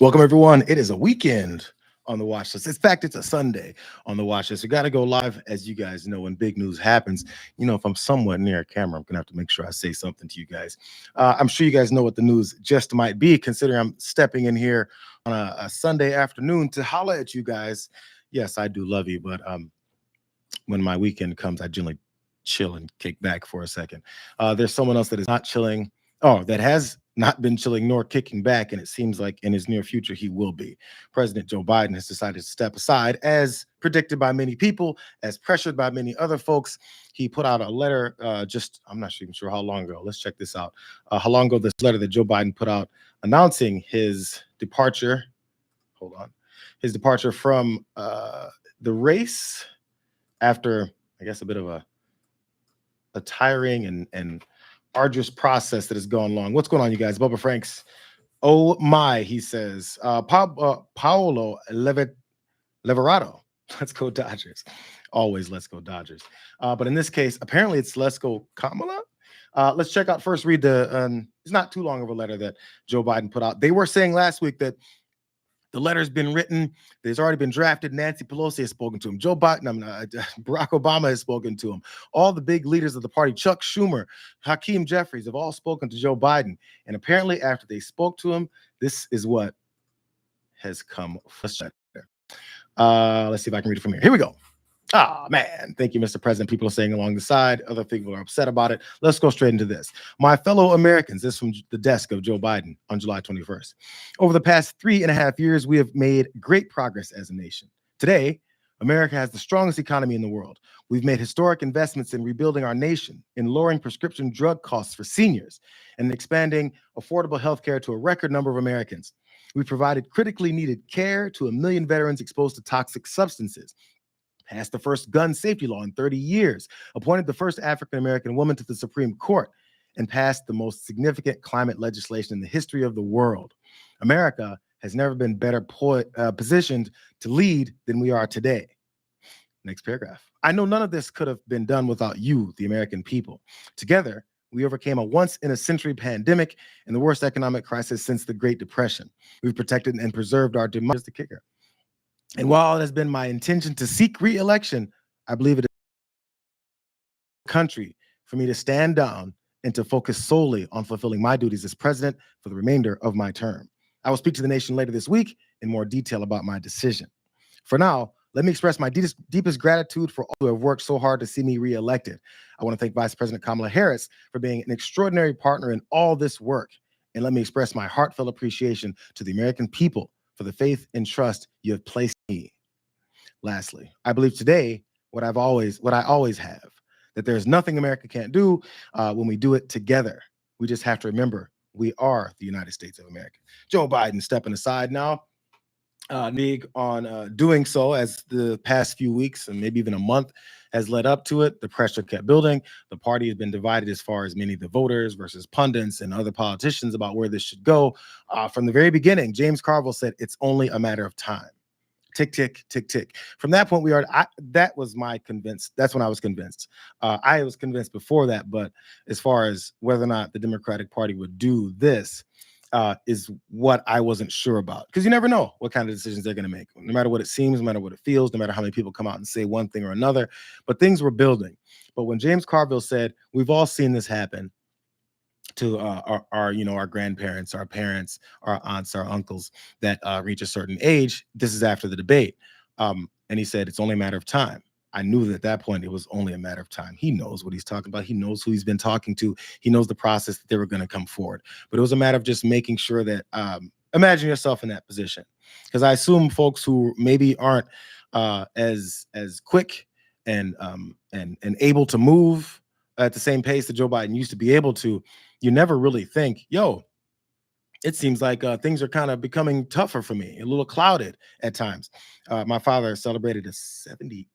Welcome, everyone. It is a weekend on the watch list. In fact, it's a Sunday on the watch list. We got to go live, as you guys know, when big news happens. If I'm somewhat near a camera, I'm going to have to make sure I say something to you guys. I'm sure you guys know what the news just might be, considering I'm stepping in here on a Sunday afternoon to holler at you guys. Yes, I do love you, but when my weekend comes, I generally chill and kick back for a second. There's someone else that is not chilling. Oh, that has not been chilling nor kicking back, and it seems like in his near future he will be. President Joe Biden has decided to step aside, as predicted by many people, as pressured by many other folks. He put out a letter I'm not even sure how long ago. Let's check this out. How long ago this letter that Joe Biden put out announcing his departure. Hold on. His departure from the race after, I guess, a bit of a tiring and arduous process that has gone long. What's going on, you guys? Bubba Franks. Oh my, he says. Paolo Leverado. Let's go Dodgers. Always let's go Dodgers. But in this case, apparently it's let's go Kamala. Let's check out first, read it's not too long of a letter that Joe Biden put out. They were saying last week that the letter's been written. There's already been drafted. Nancy Pelosi has spoken to him. Joe Biden, Barack Obama has spoken to him. All the big leaders of the party, Chuck Schumer, Hakeem Jeffries, have all spoken to Joe Biden. And apparently, after they spoke to him, this is what has come. Let's check there. Let's see if I can read it from here. Here we go. Man. Thank you, Mr. President. People are saying along the side. Other people are upset about it. Let's go straight into this. My fellow Americans, this is from the desk of Joe Biden on July 21st. Over the past 3.5 years, we have made great progress as a nation. Today, America has the strongest economy in the world. We've made historic investments in rebuilding our nation, in lowering prescription drug costs for seniors, and expanding affordable health care to a record number of Americans. We provided critically needed care to 1 million veterans exposed to toxic substances, passed the first gun safety law in 30 years, appointed the first African-American woman to the Supreme Court, and passed the most significant climate legislation in the history of the world. America has never been better positioned to lead than we are today. Next paragraph. I know none of this could have been done without you, the American people. Together, we overcame a once-in-a-century pandemic and the worst economic crisis since the Great Depression. We've protected and preserved our democracy. The kicker. And while it has been my intention to seek re-election, I believe it is the country for me to stand down and to focus solely on fulfilling my duties as president for the remainder of my term. I will speak to the nation later this week in more detail about my decision. For now, let me express my deepest gratitude for all who have worked so hard to see me re-elected. I want to thank Vice President Kamala Harris for being an extraordinary partner in all this work. And let me express my heartfelt appreciation to the American people for the faith and trust you have placed in me. Lastly, I believe today what I always have, that there's nothing America can't do when we do it together. We just have to remember we are the United States of America. Joe Biden stepping aside now. Big on doing so, as the past few weeks and maybe even a month has led up to it. The pressure kept building. The party has been divided as far as many of the voters versus pundits and other politicians about where this should go. From the very beginning, James Carville said it's only a matter of time. Tick, tick, tick, tick. From that point, that's when I was convinced. I was convinced before that, but as far as whether or not the Democratic Party would do this, is what I wasn't sure about, because you never know what kind of decisions they're going to make, no matter what it seems, no matter what it feels, no matter how many people come out and say one thing or another. But things were building. But when James Carville said, we've all seen this happen to our grandparents, our parents, our aunts, our uncles that reach a certain age. This is after the debate. And he said, it's only a matter of time. I knew that at that point, it was only a matter of time. He knows what he's talking about. He knows who he's been talking to. He knows the process that they were going to come forward. But it was a matter of just making sure that, imagine yourself in that position. Because I assume folks who maybe aren't as quick and able to move at the same pace that Joe Biden used to be able to, you never really think, it seems like things are kind of becoming tougher for me, a little clouded at times. My father celebrated a 70.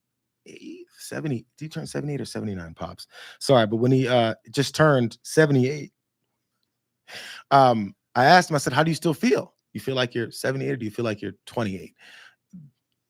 Did he turn 78 or 79, Pops? Sorry, but when he just turned 78, I asked him, I said, how do you still feel? You feel like you're 78 or do you feel like you're 28?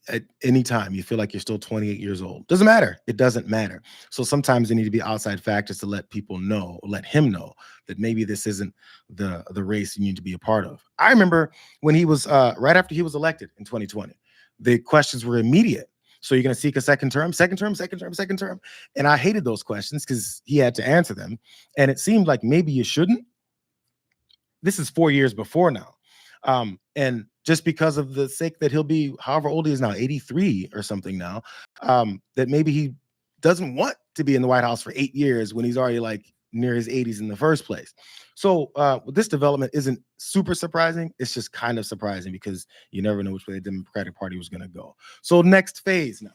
at any time you feel like you're still 28 years old. Doesn't matter. It doesn't matter. So sometimes there need to be outside factors to let people know, let him know that maybe this isn't the race you need to be a part of. I remember when he was right after he was elected in 2020, the questions were immediate. So you're going to seek a second term, second term, second term, second term. And I hated those questions because he had to answer them. And it seemed like maybe you shouldn't. This is 4 years before now. And just because of the sake that he'll be however old he is now, 83 or something now, that maybe he doesn't want to be in the White House for 8 years when he's already like near his 80s in the first place. So this development isn't super surprising. It's just kind of surprising because you never know which way the Democratic Party was going to go. So next phase now.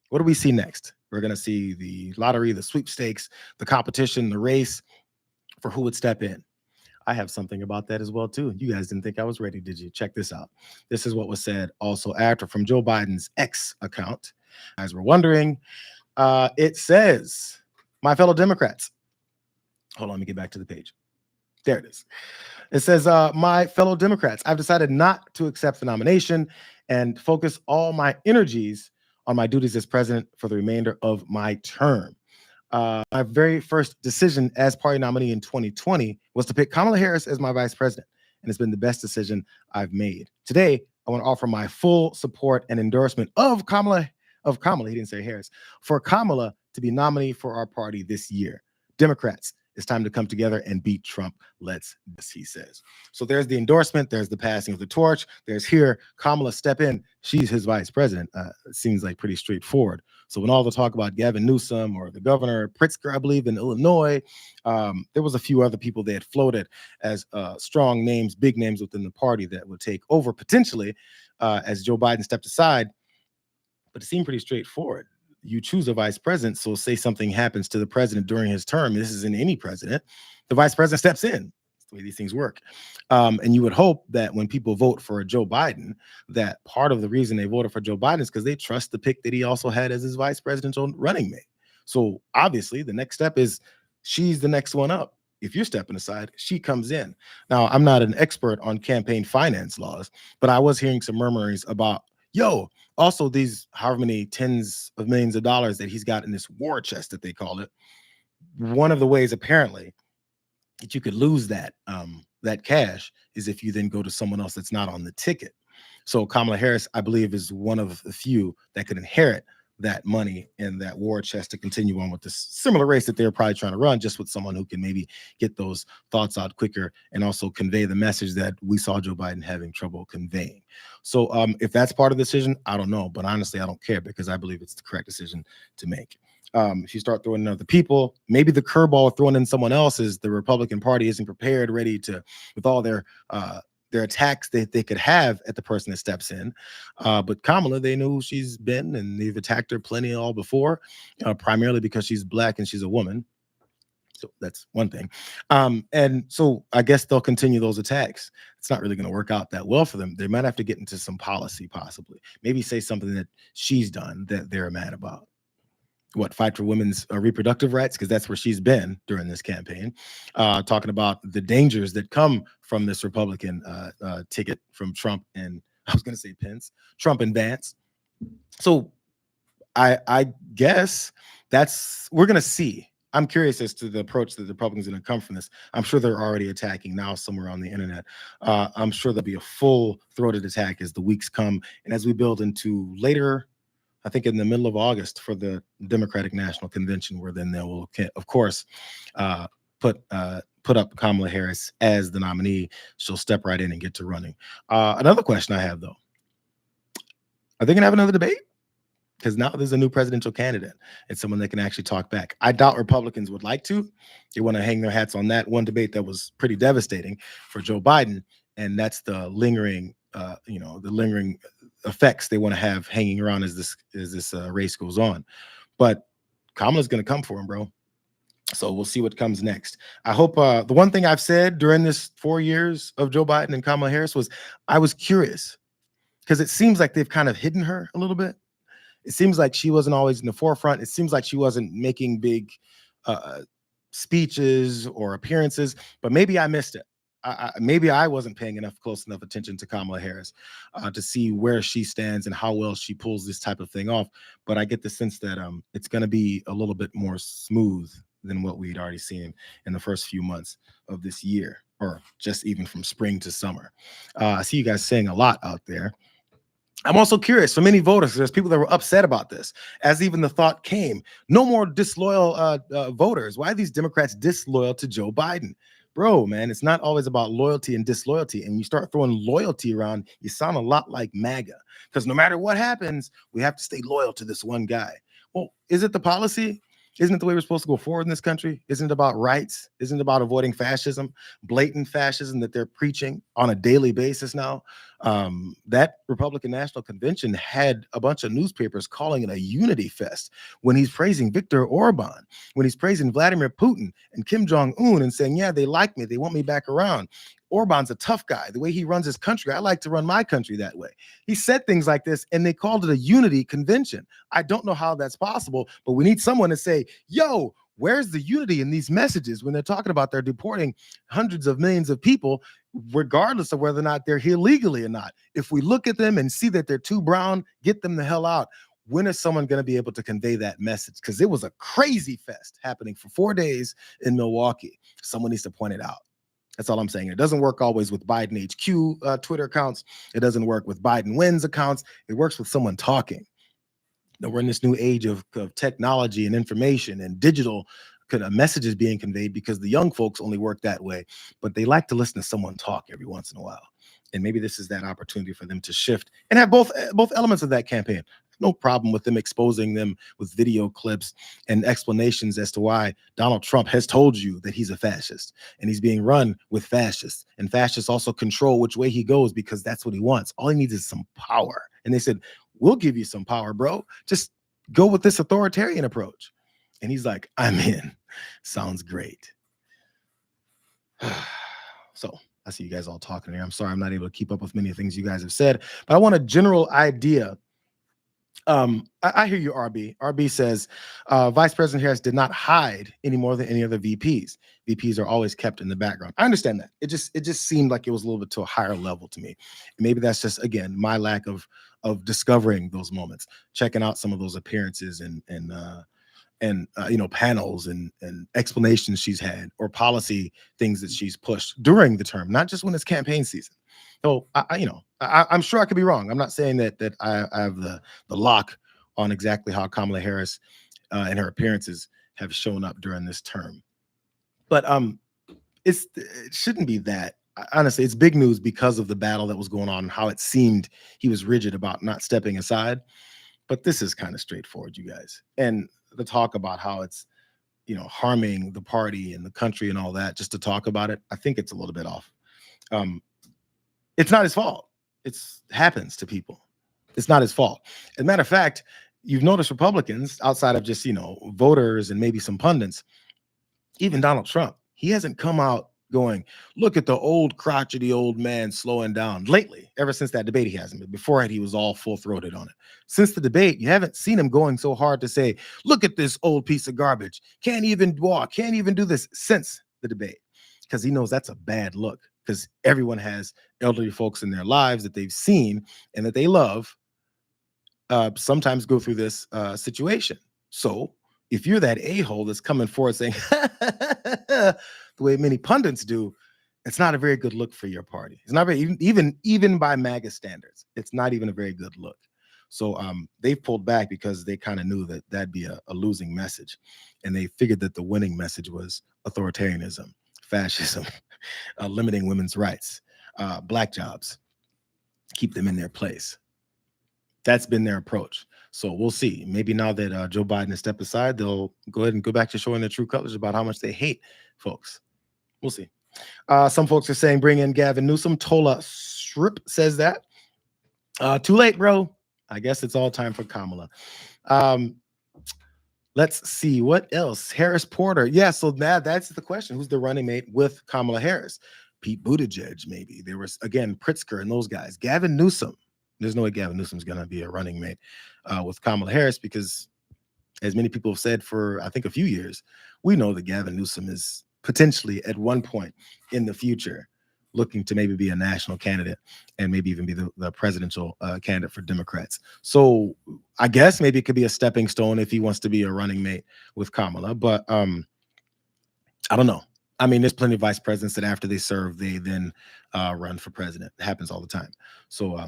What do we see next? We're going to see the lottery, the sweepstakes, the competition, the race for who would step in. I have something about that as well, too. You guys didn't think I was ready, did you? Check this out. This is what was said also after from Joe Biden's X account. As we're wondering, it says, my fellow Democrats. Hold on, let me get back to the page. There it is. It says, my fellow Democrats, I've decided not to accept the nomination and focus all my energies on my duties as president for the remainder of my term. My very first decision as party nominee in 2020 was to pick Kamala Harris as my vice president, and it's been the best decision I've made. Today, I want to offer my full support and endorsement of Kamala, he didn't say Harris, for Kamala to be nominee for our party this year. Democrats, it's time to come together and beat Trump. Let's, as he says. So there's the endorsement. There's the passing of the torch. There's here, Kamala step in. She's his vice president. It seems like pretty straightforward. So when all the talk about Gavin Newsom or the governor Pritzker, I believe in Illinois, there was a few other people they had floated as strong names, big names within the party that would take over potentially as Joe Biden stepped aside. But it seemed pretty straightforward. You choose a vice president, so say something happens to the president during his term. This isn't any president. The vice president steps in. That's the way these things work. And you would hope that when people vote for Joe Biden, that part of the reason they voted for Joe Biden is because they trust the pick that he also had as his vice presidential running mate. So obviously, the next step is she's the next one up. If you're stepping aside, she comes in. Now, I'm not an expert on campaign finance laws, but I was hearing some murmurings about, also these however many tens of millions of dollars that he's got in this war chest that they call it. One of the ways apparently that you could lose that that cash is if you then go to someone else that's not on the ticket. So Kamala Harris, I believe, is one of the few that could inherit that money and that war chest to continue on with this similar race that they're probably trying to run, just with someone who can maybe get those thoughts out quicker and also convey the message that we saw Joe Biden having trouble conveying. So if that's part of the decision, I don't know, but honestly, I don't care because I believe it's the correct decision to make. If you start throwing in other people, maybe the curveball throwing in someone else is the Republican Party isn't prepared, ready to, with all their attacks that they could have at the person that steps in. But Kamala, they know who she's been, and they've attacked her plenty all before, primarily because she's Black and she's a woman. So that's one thing. And so I guess they'll continue those attacks. It's not really going to work out that well for them. They might have to get into some policy, possibly. Maybe say something that she's done that they're mad about. What, fight for women's reproductive rights? Because that's where she's been during this campaign, talking about the dangers that come from this Republican ticket from Trump and I was going to say Pence, Trump and Vance. So I guess we're going to see. I'm curious as to the approach that the Republicans are going to come from this. I'm sure they're already attacking now somewhere on the internet. I'm sure there'll be a full-throated attack as the weeks come and as we build into later, I think in the middle of August for the Democratic National Convention, where then they will, of course, put up Kamala Harris as the nominee. She'll step right in and get to running. Another question I have, though, are they going to have another debate? Because now there's a new presidential candidate and someone that can actually talk back. I doubt Republicans would like to. They want to hang their hats on that one debate that was pretty devastating for Joe Biden, and that's the lingering, the lingering effects they want to have hanging around as this race goes on. But Kamala's going to come for him, bro. So we'll see what comes next. I hope the one thing I've said during this 4 years of Joe Biden and Kamala Harris was I was curious because it seems like they've kind of hidden her a little bit. It seems like she wasn't always in the forefront. It seems like she wasn't making big speeches or appearances, but maybe I missed it. maybe I wasn't paying close enough attention to Kamala Harris to see where she stands and how well she pulls this type of thing off. But I get the sense that it's going to be a little bit more smooth than what we'd already seen in the first few months of this year, or just even from spring to summer. I see you guys saying a lot out there. I'm also curious, for many voters, there's people that were upset about this, as even the thought came, no more disloyal voters. Why are these Democrats disloyal to Joe Biden? Bro, man, it's not always about loyalty and disloyalty. And you start throwing loyalty around, you sound a lot like MAGA, because no matter what happens, we have to stay loyal to this one guy. Well, is it the policy? Isn't it the way we're supposed to go forward in this country? Isn't it about rights? Isn't it about avoiding fascism, blatant fascism that they're preaching on a daily basis now? That Republican National Convention had a bunch of newspapers calling it a unity fest when he's praising Viktor Orban, when he's praising Vladimir Putin and Kim Jong-un and saying, yeah, they like me, they want me back around. Orban's a tough guy. The way he runs his country, I like to run my country that way. He said things like this, and they called it a unity convention. I don't know how that's possible, but we need someone to say, yo, where's the unity in these messages when they're talking about they're deporting hundreds of millions of people, regardless of whether or not they're here legally or not? If we look at them and see that they're too brown, get them the hell out. When is someone going to be able to convey that message? Because it was a crazy fest happening for 4 days in Milwaukee. Someone needs to point it out. That's all I'm saying. It doesn't work always with Biden HQ Twitter accounts. It doesn't work with Biden wins accounts. It works with someone talking. Now, we're in this new age of technology and information and digital kind of messages being conveyed, because the young folks only work that way, but they like to listen to someone talk every once in a while. And maybe this is that opportunity for them to shift and have both elements of that campaign. No problem with them exposing them with video clips and explanations as to why Donald Trump has told you that he's a fascist and he's being run with fascists, and fascists also control which way he goes because that's what he wants. All he needs is some power. And they said, we'll give you some power, bro. Just go with this authoritarian approach. And he's like, I'm in. Sounds great. So I see you guys all talking here. I'm sorry I'm not able to keep up with many things you guys have said, but I want a general idea. I hear you, RB. RB says Vice President Harris did not hide any more than any other VPs. VPs are always kept in the background. I understand that. It just seemed like it was a little bit to a higher level to me. And maybe that's just, again, my lack of discovering those moments, checking out some of those appearances and panels and explanations she's had, or policy things that she's pushed during the term, not just when it's campaign season. So I'm sure I could be wrong. I'm not saying that I have the lock on exactly how Kamala Harris and her appearances have shown up during this term, but it shouldn't be that. Honestly, it's big news because of the battle that was going on and how it seemed he was rigid about not stepping aside. But this is kind of straightforward, you guys. And the talk about how it's, harming the party and the country and all that, just to talk about it, I think it's a little bit off. It's not his fault. It happens to people. It's not his fault. As a matter of fact, you've noticed Republicans, outside of just, voters and maybe some pundits, even Donald Trump, he hasn't come out going, look at the old crotchety old man slowing down lately. Ever since that debate, he hasn't been. Before that, he was all full-throated on it. Since the debate, you haven't seen him going so hard to say, look at this old piece of garbage. Can't even walk, can't even do this, since the debate. Because he knows that's a bad look. Because everyone has elderly folks in their lives that they've seen and that they love sometimes go through this situation. So if you're that a-hole that's coming forward saying, the way many pundits do, it's not a very good look for your party. It's not very, even by MAGA standards, it's not even a very good look. So they've pulled back because they kind of knew that that'd be a losing message. And they figured that the winning message was authoritarianism, fascism, limiting women's rights, black jobs, keep them in their place. That's been their approach. So we'll see. Maybe now that Joe Biden has stepped aside, they'll go ahead and go back to showing their true colors about how much they hate folks. We'll see. Some folks are saying bring in Gavin Newsom. Tola Strip says that. Too late, bro. I guess it's all time for Kamala. Let's see what else. Harris Porter. Yeah, so that's the question. Who's the running mate with Kamala Harris? Pete Buttigieg, maybe. There was, again, Pritzker and those guys. Gavin Newsom. There's no way Gavin Newsom's going to be a running mate with Kamala Harris because, as many people have said for, I think, a few years, we know that Gavin Newsom is potentially at one point in the future looking to maybe be a national candidate and maybe even be the presidential candidate for Democrats. So I guess maybe it could be a stepping stone if he wants to be a running mate with Kamala. But I don't know. I mean, there's plenty of vice presidents that after they serve, they then run for president. It happens all the time. So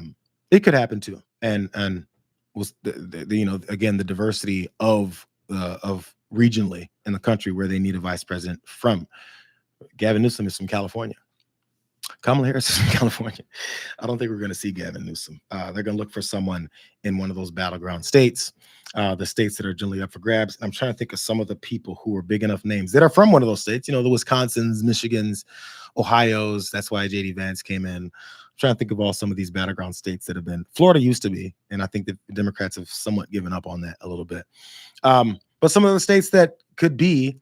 it could happen too. And was again, the diversity of regionally in the country where they need a vice president from. Gavin Newsom is from California. Kamala Harris is from California. I don't think we're going to see Gavin Newsom. They're going to look for someone in one of those battleground states, the states that are generally up for grabs. And I'm trying to think of some of the people who are big enough names that are from one of those states, the Wisconsins, Michigans, Ohio's. That's why JD Vance came in. I'm trying to think of all some of these battleground states that have been. Florida used to be, and I think that the Democrats have somewhat given up on that a little bit. But some of the states that could be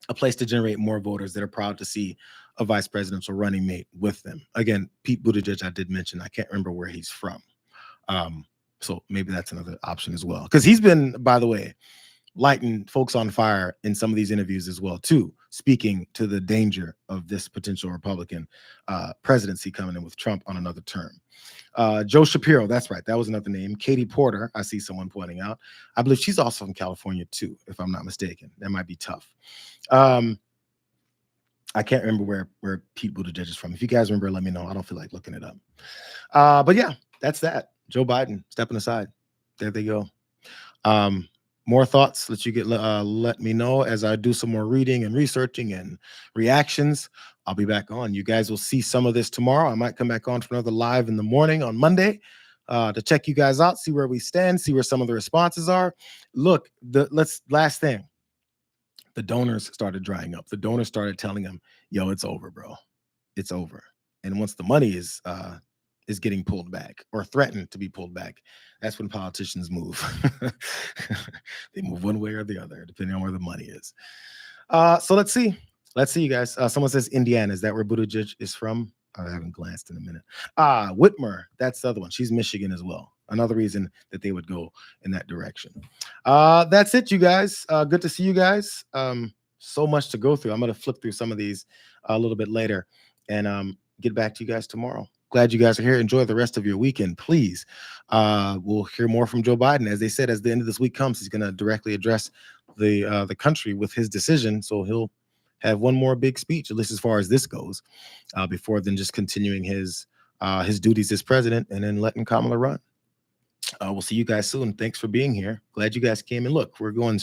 a place to generate more voters that are proud to see a vice presidential running mate with them. Again, Pete Buttigieg, I did mention, I can't remember where he's from. So maybe that's another option as well. Because he's been, by the way, lighting folks on fire in some of these interviews as well, too, speaking to the danger of this potential Republican presidency coming in with Trump on another term. Joe Shapiro, that's right. That was another name. Katie Porter, I see someone pointing out. I believe she's also from California, too, if I'm not mistaken. That might be tough. I can't remember where Pete Buttigieg is from. If you guys remember, let me know. I don't feel like looking it up. But yeah, that's that. Joe Biden stepping aside. There they go. More thoughts that you get, let me know as I do some more reading and researching and reactions. I'll be back on. You guys will see some of this tomorrow. I might come back on for another live in the morning on Monday to check you guys out, see where we stand, see where some of the responses are. Look, last thing. The donors started drying up. The donors started telling them, yo, it's over, bro. It's over. And once the money is getting pulled back or threatened to be pulled back, that's when politicians move. They move one way or the other, depending on where the money is. So let's see. Let's see, you guys. Someone says Indiana. Is that where Buttigieg is from? I haven't glanced in a minute. Whitmer. That's the other one. She's Michigan as well. Another reason that they would go in that direction. That's it, you guys. Good to see you guys. So much to go through. I'm going to flip through some of these a little bit later and get back to you guys tomorrow. Glad you guys are here. Enjoy the rest of your weekend, please. We'll hear more from Joe Biden. As they said, as the end of this week comes, he's going to directly address the country with his decision. So he'll have one more big speech, at least as far as this goes, before then just continuing his duties as president and then letting Kamala run. We'll see you guys soon. Thanks for being here. Glad you guys came. And look, we're going